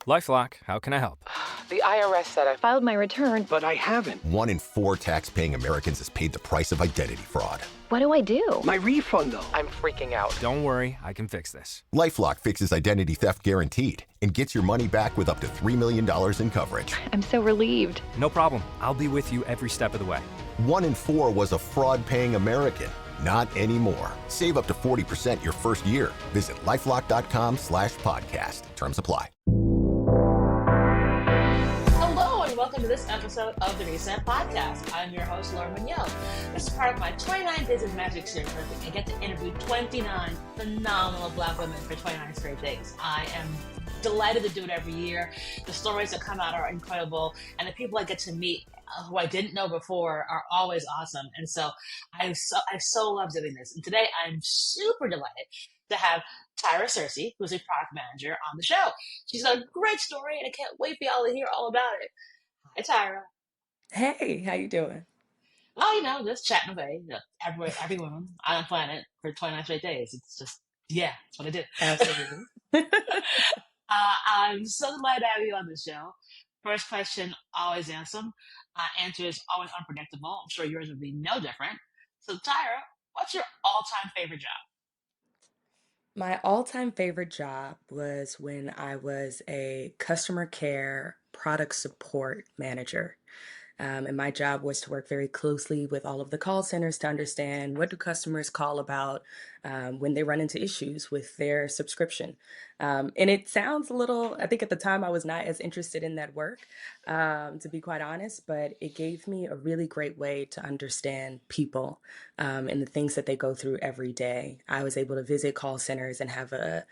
LifeLock, how can I help? The IRS said I filed my return, But I haven't. 1 in 4 tax-paying Americans has paid the price of identity fraud. What do I do? My refund, though. I'm freaking out. Don't worry, I can fix this. LifeLock fixes identity theft guaranteed and gets your money back with up to $3 million in coverage. I'm so relieved. No problem. I'll be with you every step of the way. 1 in 4 was a fraud-paying American. Not anymore. Save up to 40% your first year. Visit LifeLock.com/podcast. Terms apply. Hello and welcome to this episode of the Reset Podcast. I'm your host, Laura Munoz. This is part of my 29 Days of Magic series where I get to interview 29 phenomenal Black women for 29 straight days. I am delighted to do it every year. The stories that come out are incredible, and the people I get to meet who I didn't know before are always awesome. And so I so love doing this. And today I'm super delighted to have Tyra Searcy, who's a product manager, on the show. She's got a great story, and I can't wait for y'all to hear all about it. Hi, Tyra. Hey, how you doing? Oh, just chatting away. Every woman on the planet for 29 straight days. It's just, that's what I do. Absolutely. I'm so delighted to have you on the show. First question, always handsome. Answer is always unpredictable. I'm sure yours would be no different. So, Tyra, what's your all-time favorite job? My all-time favorite job was when I was a customer care product support manager. And my job was to work very closely with all of the call centers to understand what do customers call about when they run into issues with their subscription. And it sounds a little, I think at the time I was not as interested in that work, to be quite honest, but it gave me a really great way to understand people and the things that they go through every day. I was able to visit call centers and have a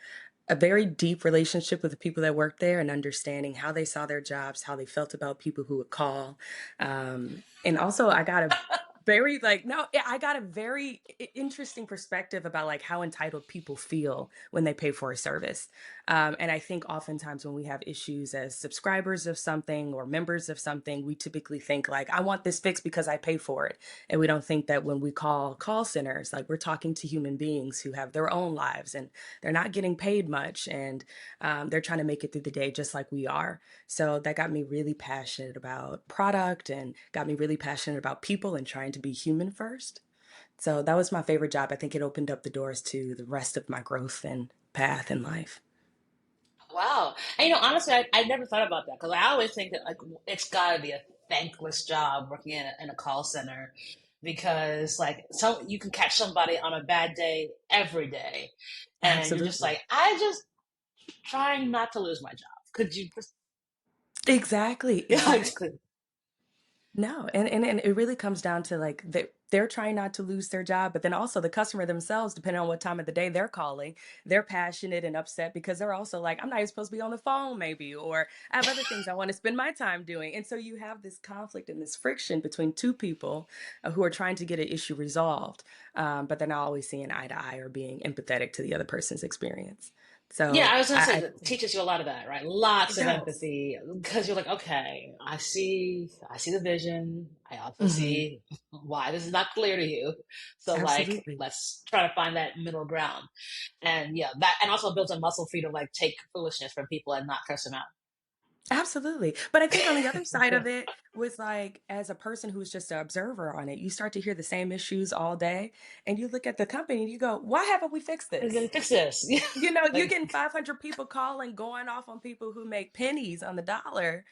very deep relationship with the people that worked there and understanding how they saw their jobs, how they felt about people who would call. And also I got a very interesting perspective about how entitled people feel when they pay for a service. And I think oftentimes when we have issues as subscribers of something or members of something, we typically think I want this fixed because I pay for it. And we don't think that when we call centers, we're talking to human beings who have their own lives and they're not getting paid much and they're trying to make it through the day just like we are. So that got me really passionate about product and got me really passionate about people and trying to be human first. So that was my favorite job. I think it opened up the doors to the rest of my growth and path in life. Wow. And honestly, I never thought about that because I always think that it's got to be a thankless job working in a call center because so you can catch somebody on a bad day every day. And Absolutely. You're just I just trying not to lose my job. Could you just... Exactly. Exactly. No, and it really comes down to they're trying not to lose their job, but then also the customer themselves, depending on what time of the day they're calling, they're passionate and upset because they're also I'm not even supposed to be on the phone maybe, or I have other things I want to spend my time doing. And so you have this conflict and this friction between two people who are trying to get an issue resolved, but they're not always seeing eye to eye or being empathetic to the other person's experience. So yeah, I was going to say, it teaches you a lot of that, right? Lots of does. empathy because you're okay, I see the vision. I also see why this is not clear to you. So Absolutely. let's try to find that middle ground. And that, and also builds a muscle for you to take foolishness from people and not curse them out. Absolutely. But I think on the other side of it was as a person who's just an observer on it, you start to hear the same issues all day and you look at the company and you go, why haven't we fixed We're this? going to fix this. You're getting 500 people calling, going off on people who make pennies on the dollar,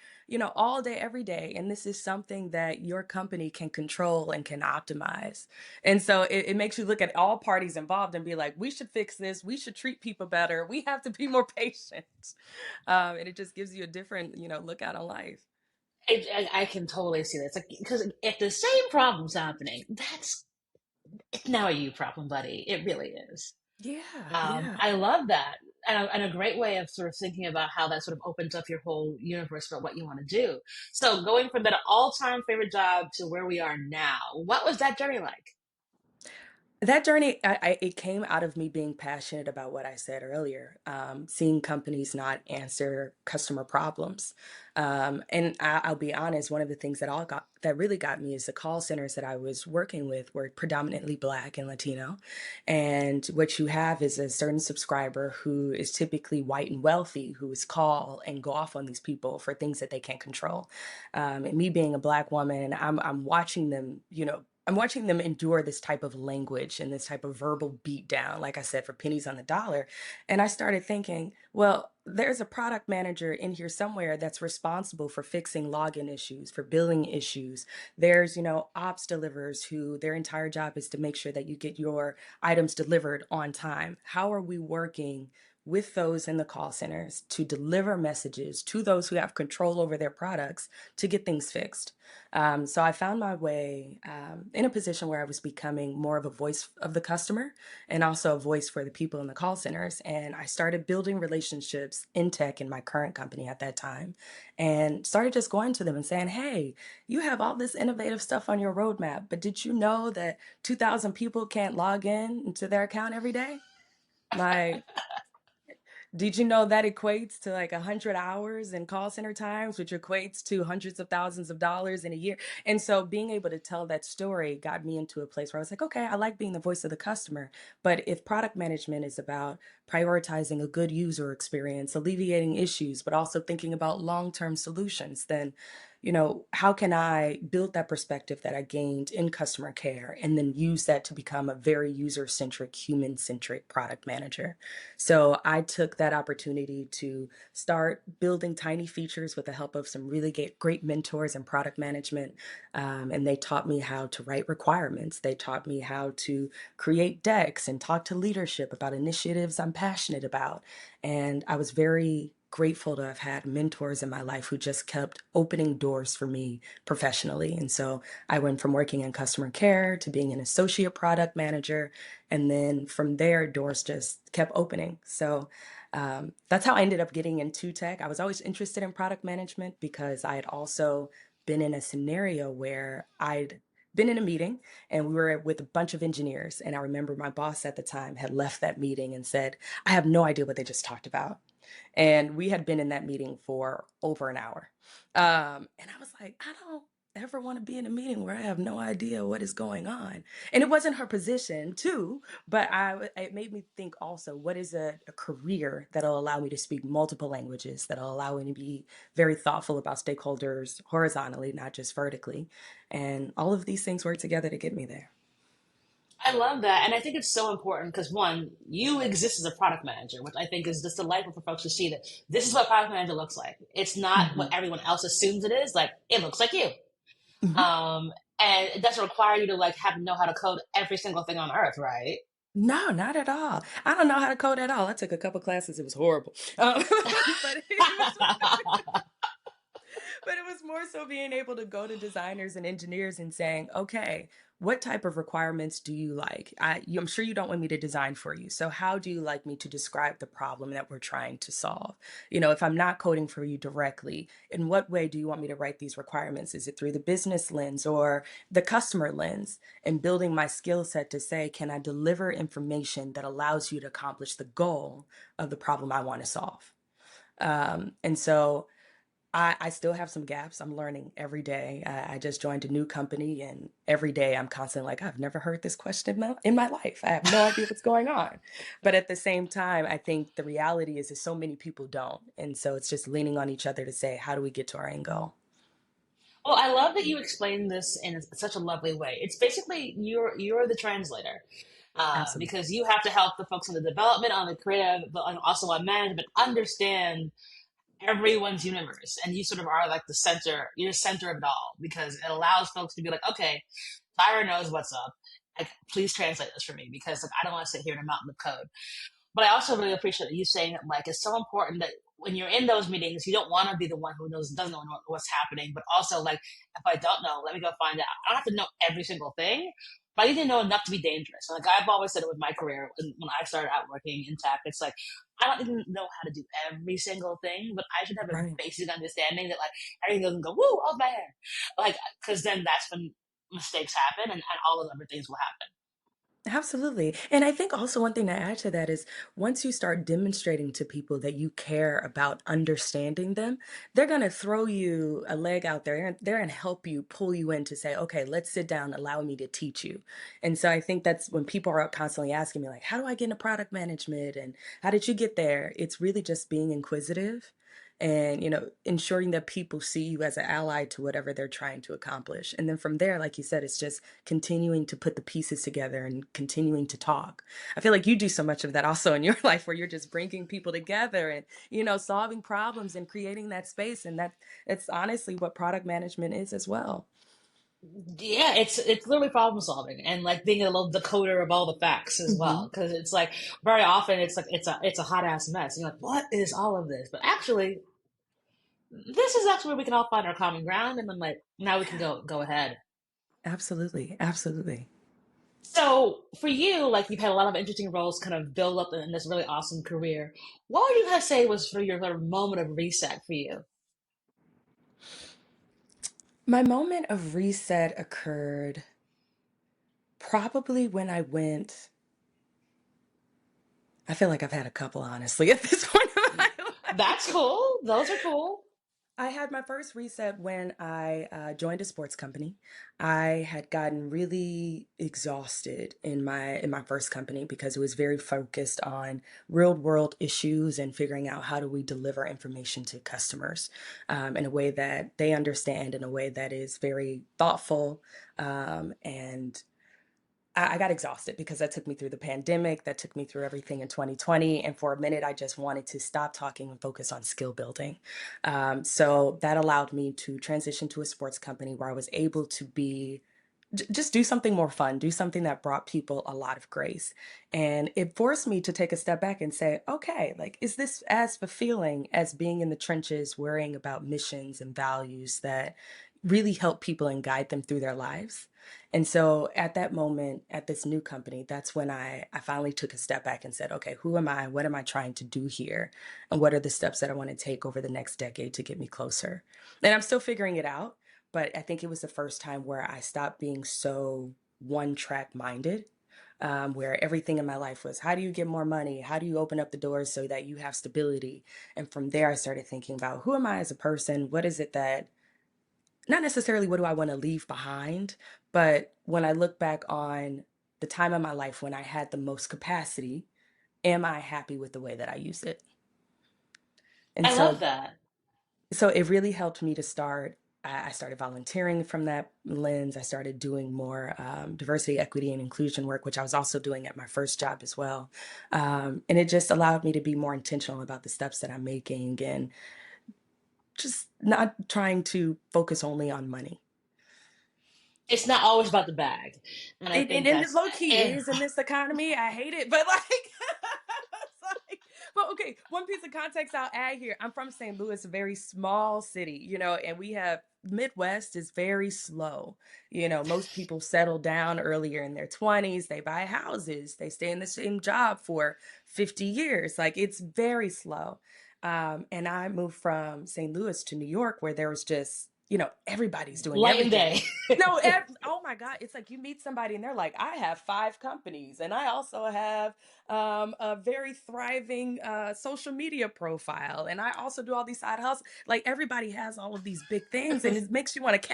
all day, every day. And this is something that your company can control and can optimize. And so it makes you look at all parties involved and be like, we should fix this. We should treat people better. We have to be more patient. And it just gives you a different, look out on life. I can totally see that. It's because if the same problem's happening, it's now a you problem, buddy. It really is. Yeah. I love that. And a great way of sort of thinking about how that sort of opens up your whole universe for what you want to do. So going from that all-time favorite job to where we are now, what was that journey like? That journey, it came out of me being passionate about what I said earlier, seeing companies not answer customer problems. And I'll be honest, one of the things that really got me is the call centers that I was working with were predominantly Black and Latino. And what you have is a certain subscriber who is typically white and wealthy, who is call and go off on these people for things that they can't control. And me being a Black woman, I'm watching them, I'm watching them endure this type of language and this type of verbal beatdown, like I said, for pennies on the dollar. And I started thinking, well, there's a product manager in here somewhere that's responsible for fixing login issues, for billing issues. There's, ops delivers who their entire job is to make sure that you get your items delivered on time. How are we working with those in the call centers to deliver messages to those who have control over their products to get things fixed? So I found my way in a position where I was becoming more of a voice of the customer and also a voice for the people in the call centers. And I started building relationships in tech in my current company at that time and started just going to them and saying, hey, you have all this innovative stuff on your roadmap, but did you know that 2,000 people can't log in into their account every day? Like, did you know that equates to like 100 hours in call center times, which equates to hundreds of thousands of dollars in a year? And so being able to tell that story got me into a place where I was like, okay, I like being the voice of the customer. But if product management is about prioritizing a good user experience, alleviating issues, but also thinking about long-term solutions, then how can I build that perspective that I gained in customer care and then use that to become a very user-centric, human-centric product manager? So I took that opportunity to start building tiny features with the help of some really great mentors in product management. And they taught me how to write requirements. They taught me how to create decks and talk to leadership about initiatives I'm passionate about. And I was very grateful to have had mentors in my life who just kept opening doors for me professionally. And so I went from working in customer care to being an associate product manager. And then from there, doors just kept opening. So that's how I ended up getting into tech. I was always interested in product management because I had also been in a scenario where I'd been in a meeting and we were with a bunch of engineers. And I remember my boss at the time had left that meeting and said, I have no idea what they just talked about. And we had been in that meeting for over an hour. And I was like, I don't ever want to be in a meeting where I have no idea what is going on. And it wasn't her position too, but it made me think also, what is a career that'll allow me to speak multiple languages, that'll allow me to be very thoughtful about stakeholders horizontally, not just vertically. And all of these things work together to get me there. I love that. And I think it's so important because one, you exist as a product manager, which I think is just delightful for folks to see that this is what product manager looks like. It's not what Mhm. everyone else assumes it is. Like it looks like you. Mhm. Um, and it doesn't require you to like have know how to code every single thing on earth, right? No, not at all. I don't know how to code at all. I took a couple classes. It was horrible. But it was but it was more so being able to go to designers and engineers and saying, okay, what type of requirements do you like? I'm sure you don't want me to design for you. So how do you like me to describe the problem that we're trying to solve? If I'm not coding for you directly, in what way do you want me to write these requirements? Is it through the business lens or the customer lens? And building my skill set to say, can I deliver information that allows you to accomplish the goal of the problem I want to solve? And so I still have some gaps. I'm learning every day. I just joined a new company, and every day I'm constantly like, I've never heard this question in my life. I have no idea what's going on. But at the same time, I think the reality is that so many people don't. And so it's just leaning on each other to say, how do we get to our end goal? Well, I love that you explained this in such a lovely way. It's basically you're the translator. Absolutely. Because you have to help the folks on the development, on the creative, but also on management understand everyone's universe, and you sort of are like the center. You're the center of it all because it allows folks to be like, okay, Tyra knows what's up. Like, please translate this for me because like, I don't want to sit here in a mountain of code. But I also really appreciate you saying that like it's so important that when you're in those meetings, you don't want to be the one who doesn't know what's happening, but also like if I don't know, let me go find out. I don't have to know every single thing, but I need to know enough to be dangerous. Like I've always said it with my career when I started out working in tech, it's like I don't even know how to do every single thing, but I should have a Right. basic understanding that like everything doesn't go woo, oh man, like because then that's when mistakes happen and all those other things will happen. Absolutely. And I think also one thing to add to that is once you start demonstrating to people that you care about understanding them, they're going to throw you a leg out there. They're going to help you, pull you in to say, okay, let's sit down, allow me to teach you. And so I think that's when people are constantly asking me, like, how do I get into product management? And how did you get there? It's really just being inquisitive and ensuring that people see you as an ally to whatever they're trying to accomplish. And then from there, like you said, it's just continuing to put the pieces together and continuing to talk. I feel like you do so much of that also in your life, where you're just bringing people together and solving problems and creating that space. And it's honestly what product management is as well. Yeah, it's literally problem solving and like being a little decoder of all the facts as Hmm. well. Because it's like very often it's like it's a hot ass mess. You're like, what is all of this? But actually, this is actually where we can all find our common ground, and then like now we can go ahead. Absolutely, absolutely. So for you, like you've had a lot of interesting roles kind of build up in this really awesome career. What would you kind of say was for your sort of moment of reset for you? My moment of reset occurred probably when I feel like I've had a couple, honestly, at this point in my That's life. cool. Those are cool. I had my first reset when I joined a sports company. I had gotten really exhausted in my first company because it was very focused on real world issues and figuring out how do we deliver information to customers in a way that they understand, in a way that is very thoughtful, and I got exhausted because that took me through the pandemic, that took me through everything in 2020. And for a minute, I just wanted to stop talking and focus on skill building. So that allowed me to transition to a sports company where I was able to just do something more fun, do something that brought people a lot of grace. And it forced me to take a step back and say, okay, like, is this as fulfilling as being in the trenches, worrying about missions and values that really help people and guide them through their lives? And so at that moment, at this new company, that's when I finally took a step back and said, okay, who am I? What am I trying to do here? And what are the steps that I want to take over the next decade to get me closer? And I'm still figuring it out, but I think it was the first time where I stopped being so one track minded, where everything in my life was how do you get more money? How do you open up the doors so that you have stability? And from there, I started thinking about who am I as a person? What is it that not necessarily what do I want to leave behind, but when I look back on the time of my life when I had the most capacity, am I happy with the way that I use it? And I so love that. so it really helped me to start. I started volunteering from that lens. I started doing more diversity, equity, and inclusion work, which I was also doing at my first job as well. And it just allowed me to be more intentional about the steps that I'm making and just not trying to focus only on money. It's not always about the bag, and I And think and it that's low key is in this economy. I hate it, but like, it's like, but okay. One piece of context I'll add here. I'm from St. Louis, a very small city, and we have Midwest is very slow. Most people settle down earlier in their 20s. They buy houses. They stay in the same job for 50 years. Like it's very slow. And I moved from St. Louis to New York, where there was just everybody's doing light and everything. day. No, oh my God. It's like you meet somebody and they're like, I have 5 companies and I also have a very thriving social media profile. And I also do all these side hustles. Like everybody has all of these big things and it makes you want to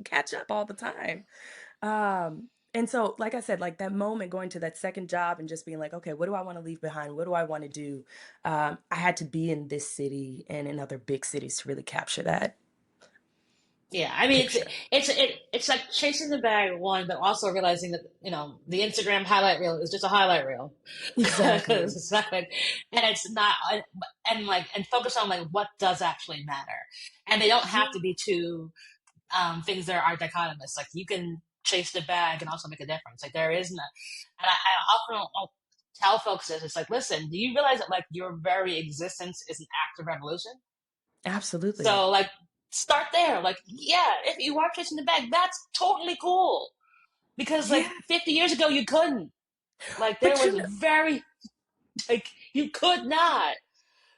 catch up all the time. And so, like I said, like that moment going to that second job and just being like, okay, what do I want to leave behind? What do I want to do? I had to be in this city and in other big cities to really capture that Yeah, I mean picture. it's like chasing the bag one, but also realizing that the Instagram highlight reel is just a highlight reel. Exactly. It's not like, and it's not, and like and focus on like what does actually matter, and they don't have Yeah, to be two things that are dichotomous. Like you can chase the bag and also make a difference. Like there isn't, and I often I'll tell folks this. It's like, listen, do you realize that like your very existence is an act of revolution? absolutely. So like start there. Like, yeah, if you are chasing the bag, that's totally cool. Because like Yeah. 50 years ago you couldn't. Like there But was very like you could not.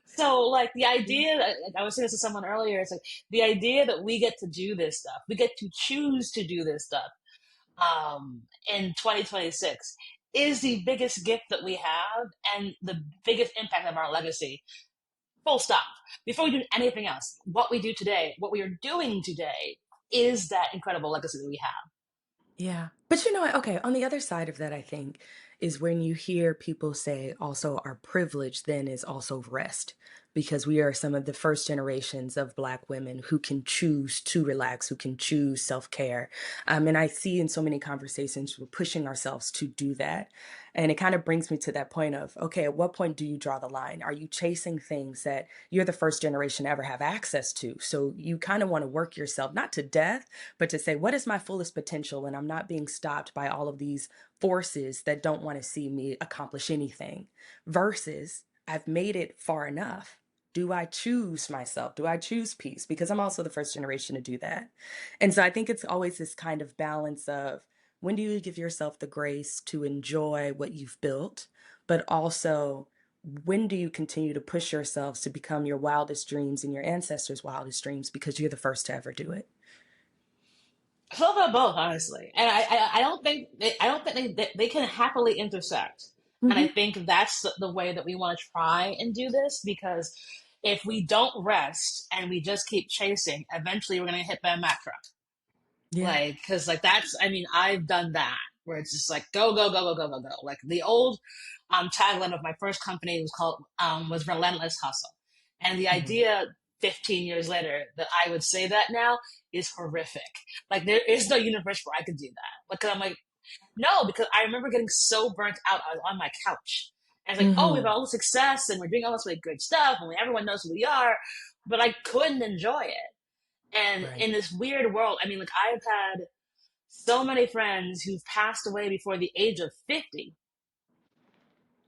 So like the yeah, idea that like, I was saying this to someone earlier, it's like the idea that we get to do this stuff, we get to choose to do this stuff in 2026 is the biggest gift that we have and the biggest impact of our legacy. Full stop. Before we do anything else, what we do today, what we are doing today, is that incredible legacy that we have. Yeah. But you know what? Okay, on the other side of that, I think, is when you hear people say also our privilege then is also rest, because we are some of the first generations of Black women who can choose to relax, who can choose self care. And I see in so many conversations, we're pushing ourselves to do that. And it kind of brings me to that point of, okay, at what point do you draw the line? Are you chasing things that you're the first generation to ever have access to? So you kind of want to work yourself, not to death, but to say, what is my fullest potential when I'm not being stopped by all of these forces that don't want to see me accomplish anything? Versus, I've made it far enough. Do I choose myself? Do I choose peace? Because I'm also the first generation to do that. And so I think it's always this kind of balance of when do you give yourself the grace to enjoy what you've built, but also when do you continue to push yourselves to become your wildest dreams and your ancestors' wildest dreams because you're the first to ever do it? I feel about both, honestly, and I don't think they can happily intersect. And I Hmm. think that's the way that we want to try and do this, because if we don't rest and we just keep chasing, eventually we're going to hit the Mack truck. Yeah. Like, because like that's, I mean, I've done that where it's just like go go go go go go go. Like the old tagline of my first company was relentless hustle, and the Mhm. idea 15 years later that I would say that now is horrific. Like there is no universe where I could do that. Like, 'cause I'm like, no, because I remember getting so burnt out. I was on my couch. And it's like, oh, we have Mhm. all this success and we're doing all this really good stuff and everyone knows who we are, but I couldn't enjoy it. And Right. in this weird world, I mean, like I've had so many friends who've passed away before the age of 50,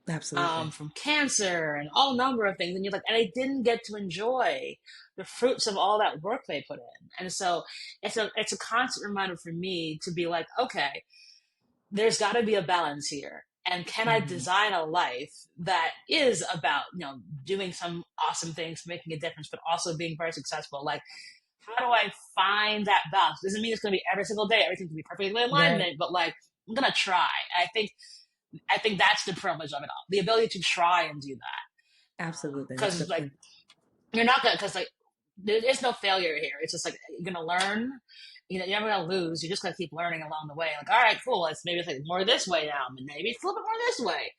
Absolutely. from cancer and all number of things. And you're like, and I didn't get to enjoy the fruits of all that work they put in. And so it's a constant reminder for me to be like, okay, there's got to be a balance here. And can I Mhm. design a life that is about, doing some awesome things, making a difference, but also being very successful? Like, how do I find that balance? Doesn't mean it's going to be every single day, everything can be perfectly in Right. alignment, but like, I'm going to try. And I think that's the privilege of it all, the ability to try and do that. Absolutely. That's a Because good like, point. you're not going to, because like, there is no failure here. It's just like, you're going to learn. You're never gonna lose. You're just gonna keep learning along the way. Like, all right, cool. Maybe it's like more this way now, and maybe it's a little bit more this way.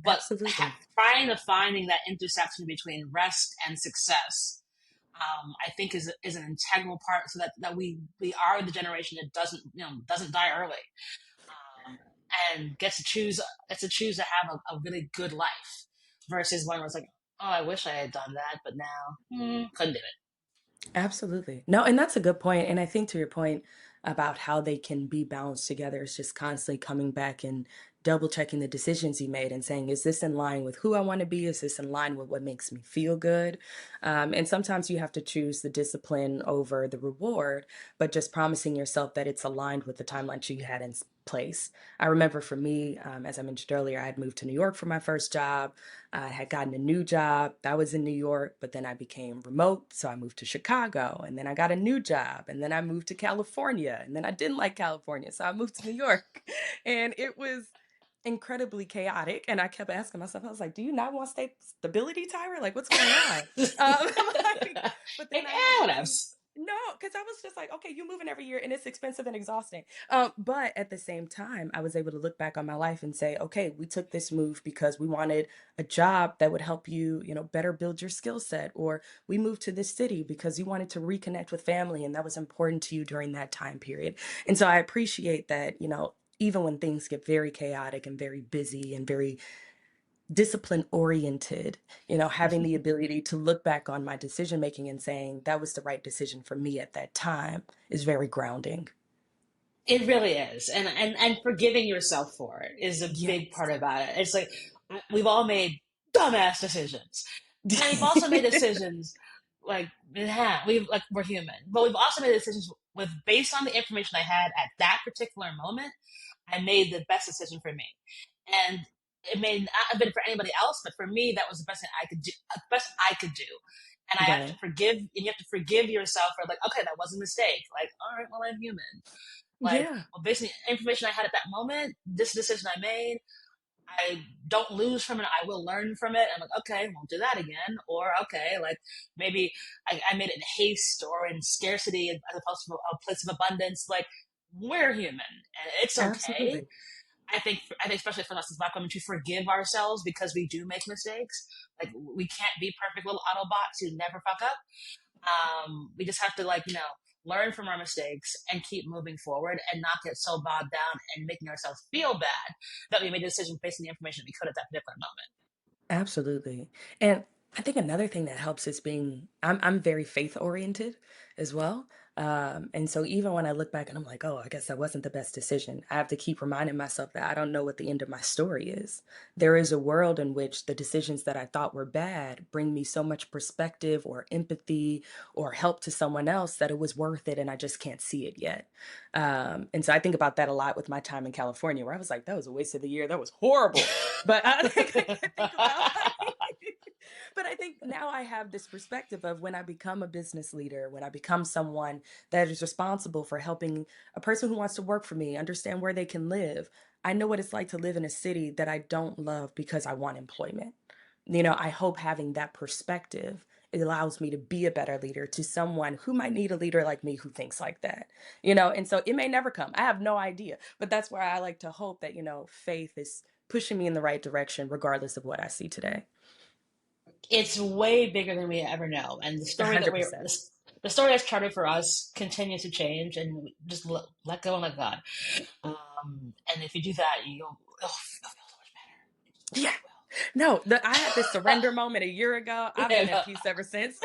But Absolutely. trying to finding that intersection between rest and success, I think is an integral part, so that we are the generation that doesn't die early, um, and gets to choose to have a really good life, versus one where it's like, oh, I wish I had done that, but now couldn't do it. Absolutely. No, and that's a good point. And I think to your point about how they can be balanced together is just constantly coming back and double checking the decisions you made and saying, is this in line with who I want to be? Is this in line with what makes me feel good? And sometimes you have to choose the discipline over the reward, but just promising yourself that it's aligned with the timeline you had in place. I remember for me, as I mentioned earlier, I had moved to New York for my first job. I had gotten a new job that was in New York, but then I became remote. So I moved to Chicago and then I got a new job and then I moved to California and then I didn't like California. So I moved to New York and it was incredibly chaotic. And I kept asking myself, I was like, do you not want stability, Tyra? Like, what's going on? Like, but then Like, I had what to. else? No, because I was just like, okay, you moving every year and it's expensive and exhausting. But at the same time, I was able to look back on my life and say, okay, we took this move because we wanted a job that would help you, better build your skill set, or we moved to this city because you wanted to reconnect with family and that was important to you during that time period. And so I appreciate that, even when things get very chaotic and very busy and very discipline oriented, having the ability to look back on my decision making and saying that was the right decision for me at that time is very grounding. It really is, and forgiving yourself for it is a big Yes. part about it. It's like we've all made dumbass decisions, and we've also made decisions like yeah, we're human, but we've also made decisions with based on the information I had at that particular moment. I made the best decision for me, and it may not have been for anybody else, but for me, that was the best thing I could do. The best I could do, and I have to Right. forgive, and you have to forgive yourself for like, okay, that was a mistake. Like, all right, well, I'm human. Like, Yeah, well, based on the information I had at that moment, this decision I made, I don't lose from it. I will learn from it. I'm like, okay, won't do that again. Or, okay, like maybe I made it in haste or in scarcity as opposed to a place of abundance. Like, we're human and it's okay. absolutely. I think especially for us as Black women to forgive ourselves because we do make mistakes. Like, we can't be perfect little Autobots who never fuck up. We just have to, like, learn from our mistakes and keep moving forward and not get so bogged down and making ourselves feel bad that we made a decision based on the information we could at that particular moment. Absolutely. And I think another thing that helps is being I'm very faith oriented as well. And so even when I look back and I'm like, oh, I guess that wasn't the best decision, I have to keep reminding myself that I don't know what the end of my story is. There is a world in which the decisions that I thought were bad bring me so much perspective or empathy or help to someone else that it was worth it and I just can't see it yet. And so I think about that a lot with my time in California, where I was like, that was a waste of the year. That was horrible. But I think about but I think now I have this perspective of when I become a business leader, when I become someone that is responsible for helping a person who wants to work for me understand where they can live. I know what it's like to live in a city that I don't love because I want employment. I hope having that perspective, it allows me to be a better leader to someone who might need a leader like me who thinks like that. And so it may never come. I have no idea. But that's where I like to hope that, faith is pushing me in the right direction regardless of what I see today. It's way bigger than we ever know, and the story that we're 100%. the story that's charted for us continues to change, and just let go and let God. And if you do that, you'll feel so much better. Yeah. No, I had this surrender moment a year ago. I've been at peace ever since.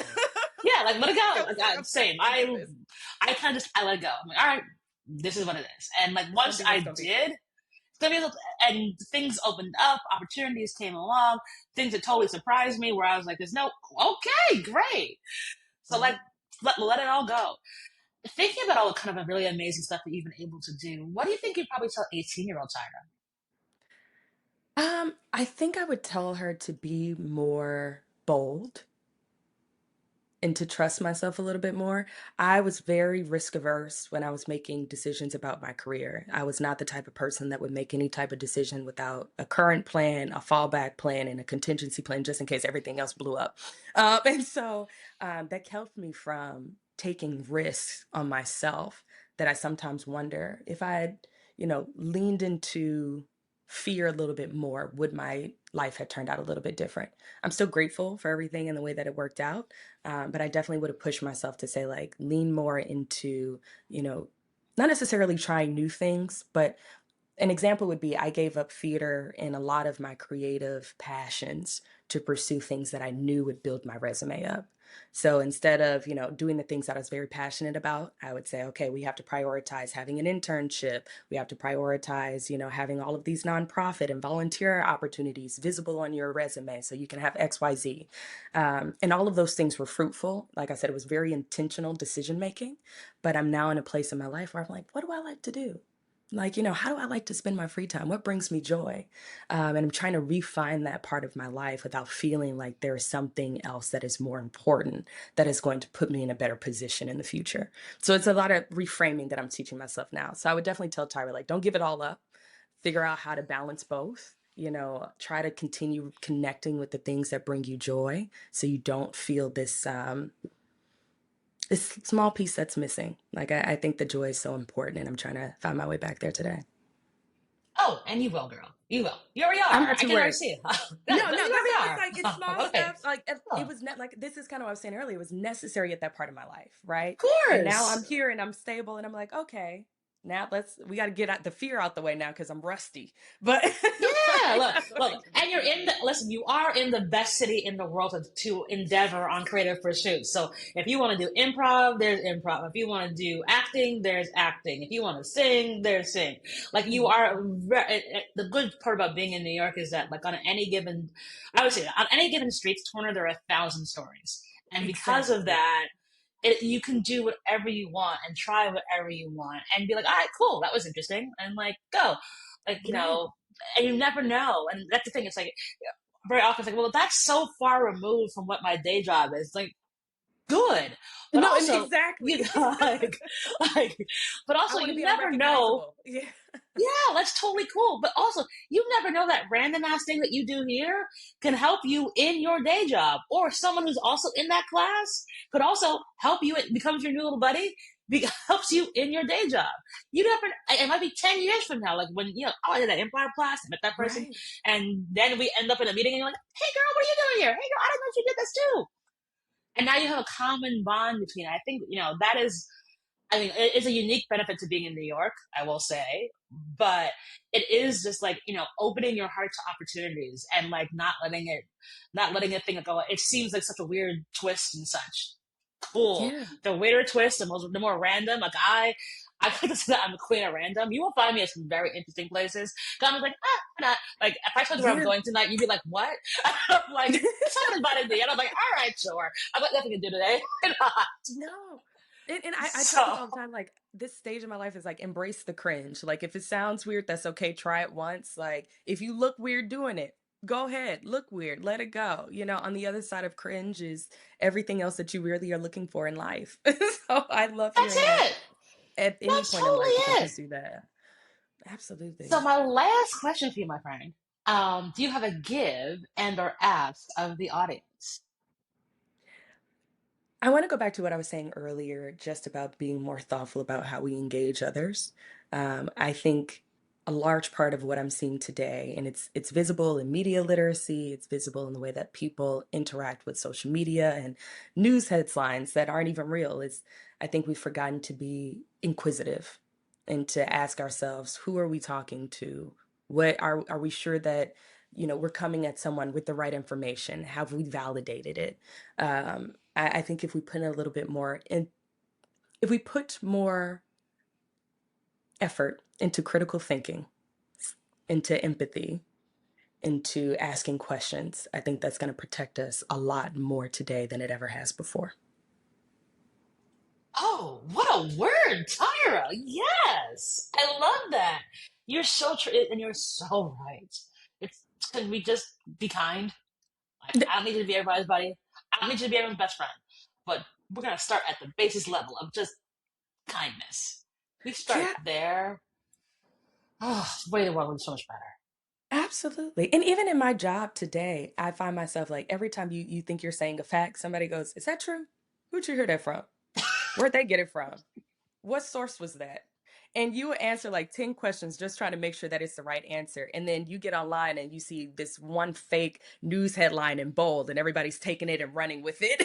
Yeah, like let it I go. was Like, like, same. I'm gonna do this. I kind of just I let go. I'm like, all right, this is what it is. And like It's gonna once be I what's gonna be. did, it's gonna be, and things opened up, opportunities came along, things that totally surprised me. Where I was like, "There's no okay, great." So like Mhm. let it all go. Thinking about all the kind of really amazing stuff that you've been able to do, what do you think you'd probably tell 18-year-old Tyra? I think I would tell her to be more bold and to trust myself a little bit more. I was very risk averse when I was making decisions about my career. I was not the type of person that would make any type of decision without a current plan, a fallback plan, and a contingency plan just in case everything else blew up. And so that kept me from taking risks on myself that I sometimes wonder if I had, leaned into fear a little bit more, would my life have turned out a little bit different? I'm still grateful for everything and the way that it worked out. But I definitely would have pushed myself to say, like, lean more into, you know, not necessarily trying new things, but an example would be I gave up theater and a lot of my creative passions to pursue things that I knew would build my resume up. So instead of, doing the things that I was very passionate about, I would say, okay, we have to prioritize having an internship. We have to prioritize, having all of these nonprofit and volunteer opportunities visible on your resume so you can have XYZ. And all of those things were fruitful. Like I said, it was very intentional decision making. But I'm now in a place in my life where I'm like, what do I like to do? Like, how do I like to spend my free time? What brings me joy? And I'm trying to refine that part of my life without feeling like there is something else that is more important that is going to put me in a better position in the future. So it's a lot of reframing that I'm teaching myself now. So I would definitely tell Tyra, like, don't give it all up. Figure out how to balance both. Try to continue connecting with the things that bring you joy so you don't feel this small piece that's missing. Like I think the joy is so important, and I'm trying to find my way back there today. Oh, and you will, girl. You will. You already I'm are. not I too can already worried. see it. No, Yeah, no, but that's you already why it's are. like it's small Okay. stuff. Like it Oh, was like this is kind of what I was saying earlier. It was necessary at that part of my life, right? of And now course. I'm here and I'm stable, and I'm like, okay, now we got to get the fear out the way now because I'm rusty. But Yeah, look, like, and you're in the listen. You are in the best city in the world to endeavor on creative pursuits. So if you want to do improv, there's improv. If you want to do acting, there's acting. If you want to sing, there's sing. Like you are. The good part about being in New York is that, like, on any given, I would say on any given street corner, there are 1,000 stories, and because of exactly. that, you can do whatever you want and try whatever you want and be like, all right, cool, that was interesting, and like go, like Right. and you never know. And that's the thing. It's like very often it's like, well, that's so far removed from what my day job is. Like, good. But No, and also, exactly. like, but I also, want to you be never know. unrecognizable. Yeah. Yeah, that's totally cool. But also, you never know that random ass thing that you do here can help you in your day job, or someone who's also in that class could also help you. It becomes your new little buddy. Helps you in your day job. You never. It might be 10 years from now, like when oh, I did that improv class, I met that person, Right. and then we end up in a meeting, and you're like, "Hey, girl, what are you doing here? Hey, girl, I didn't know you did this too." And now you have a common bond between. I think that is. I mean, it's a unique benefit to being in New York, I will say, but it is just like, opening your heart to opportunities and like not letting it think like, oh, it seems like such a weird twist and such. Cool. Yeah. The weirder twist, the more random. Like I like to say that I'm a queen of random. You will find me at some very interesting places. Cause I'm like, not. Like if I told you where I'm Yeah. going tonight, you'd be like, what? I'm like, someone invited me, and I'm like, all right, sure. I've got nothing to do today. No. And I tell people So all the time, like, this stage of my life is like, embrace the cringe. Like, if it sounds weird, that's okay. Try it once. Like, if you look weird doing it, go ahead. Look weird. Let it go. On the other side of cringe is everything else that you really are looking for in life. So I love that's hearing that it. at any That's point in totally life you can it. pursue that. So Absolutely. my last question for you, my friend, do you have a give and or ask of the audience? I want to go back to what I was saying earlier, just about being more thoughtful about how we engage others. I think a large part of what I'm seeing today, and it's visible in media literacy, it's visible in the way that people interact with social media and news headlines that aren't even real. Is I think we've forgotten to be inquisitive and to ask ourselves, who are we talking to? What are we sure that we're coming at someone with the right information? Have we validated it? I think if we put a little bit more in, if we put more effort into critical thinking, into empathy, into asking questions, I think that's going to protect us a lot more today than it ever has before. Oh, what a word, Tyra. Yes. I love that. You're so true, and you're so right. Can we just be kind? Like, I don't need you to be everybody's buddy. I don't need you to be everyone's best friend. But we're going to start at the basis level of just kindness. We start Yeah, there. Oh, way the world would be so much better. absolutely. And even in my job today, I find myself like every time you think you're saying a fact, somebody goes, "Is that true? Who'd you hear that from? Where'd they get it from? What source was that?" And you will answer like 10 questions just trying to make sure that it's the right answer. And then you get online and you see this one fake news headline in bold and everybody's taking it and running with it.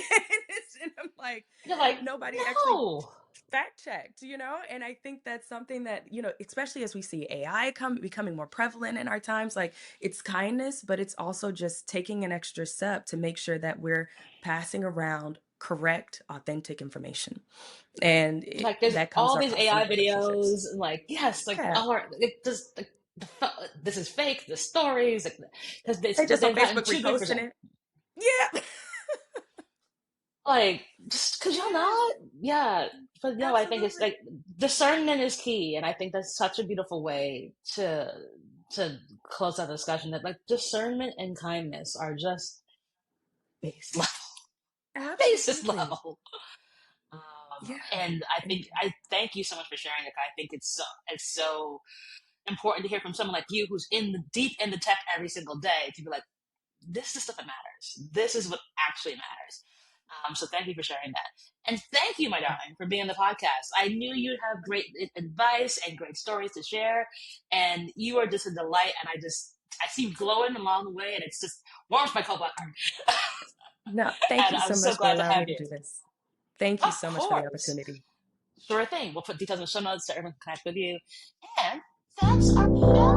And I'm like, You're like, nobody actually no. fact checked, And I think that's something that, especially as we see AI becoming more prevalent in our times, like it's kindness, but it's also just taking an extra step to make sure that we're passing around correct, authentic information. And Like there's that comes all from these awesome AI relationships. videos, and like yes, like Yeah. oh, it just like, this is fake. The stories, like because They just on they've gotten Facebook too good for reposting some. it. Yeah. Like just because you're Yeah, not, yeah. But no, I think it's absolutely. like discernment is key, and I think that's such a beautiful way to close that discussion. That like discernment and kindness are just base level, basis Absolutely. level. Yeah. And I And think I thank you so much for sharing it. I think it's so important to hear from someone like you who's deep in the tech every single day to be like, this is the stuff that matters. This is what actually matters. So thank you for sharing that. And thank you, my darling, for being on the podcast. I knew you'd have great advice and great stories to share. And you are just a delight. And I see you glowing along the way, and it's just warms my cold blood heart. no, thank And you I'm so so much for glad to allowing have me to you. do this. Thank you Of so much for the course. opportunity. Sure thing. We'll put details in the show notes so everyone can connect with you. And that's our show.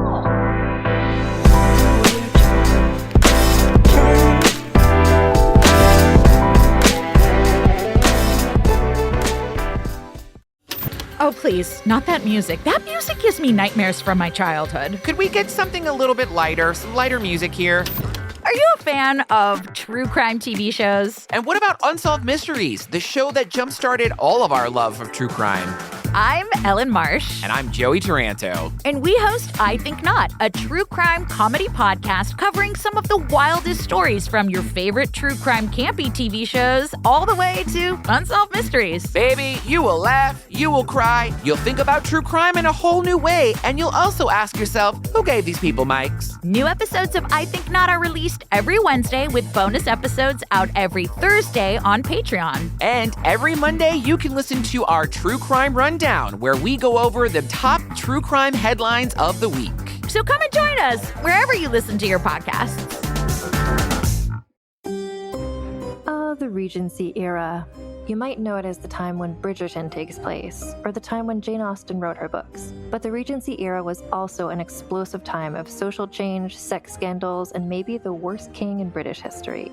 Oh, please, not that music. That music gives me nightmares from my childhood. Could we get something a little bit lighter? Some lighter music here. Are you a fan of true crime TV shows? And what about Unsolved Mysteries, the show that jump-started all of our love of true crime? I'm Ellen Marsh. And I'm Joey Taranto. And we host I Think Not, a true crime comedy podcast covering some of the wildest stories from your favorite true crime campy TV shows all the way to unsolved mysteries. Baby, you will laugh, you will cry, you'll think about true crime in a whole new way, and you'll also ask yourself, who gave these people mics? New episodes of I Think Not are released every Wednesday with bonus episodes out every Thursday on Patreon. And every Monday, you can listen to our True Crime Rundown, where we go over the top true crime headlines of the week. So come and join us wherever you listen to your podcasts. The Regency era. You might know it as the time when Bridgerton takes place, or the time when Jane Austen wrote her books. But the Regency era was also an explosive time of social change, sex scandals, and maybe the worst king in British history.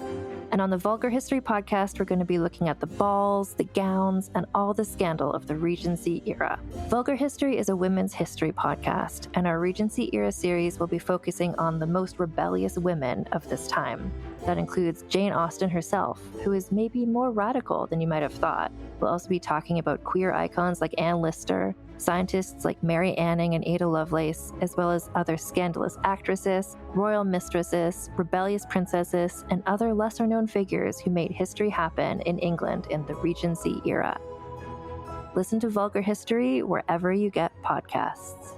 And on the Vulgar History podcast, we're going to be looking at the balls, the gowns, and all the scandal of the Regency era. Vulgar History is a women's history podcast, and our Regency era series will be focusing on the most rebellious women of this time. That includes Jane Austen herself, who is maybe more radical than you might have thought. We'll also be talking about queer icons like Anne Lister, scientists like Mary Anning and Ada Lovelace, as well as other scandalous actresses, royal mistresses, rebellious princesses, and other lesser-known figures who made history happen in England in the Regency era. Listen to Vulgar History wherever you get podcasts.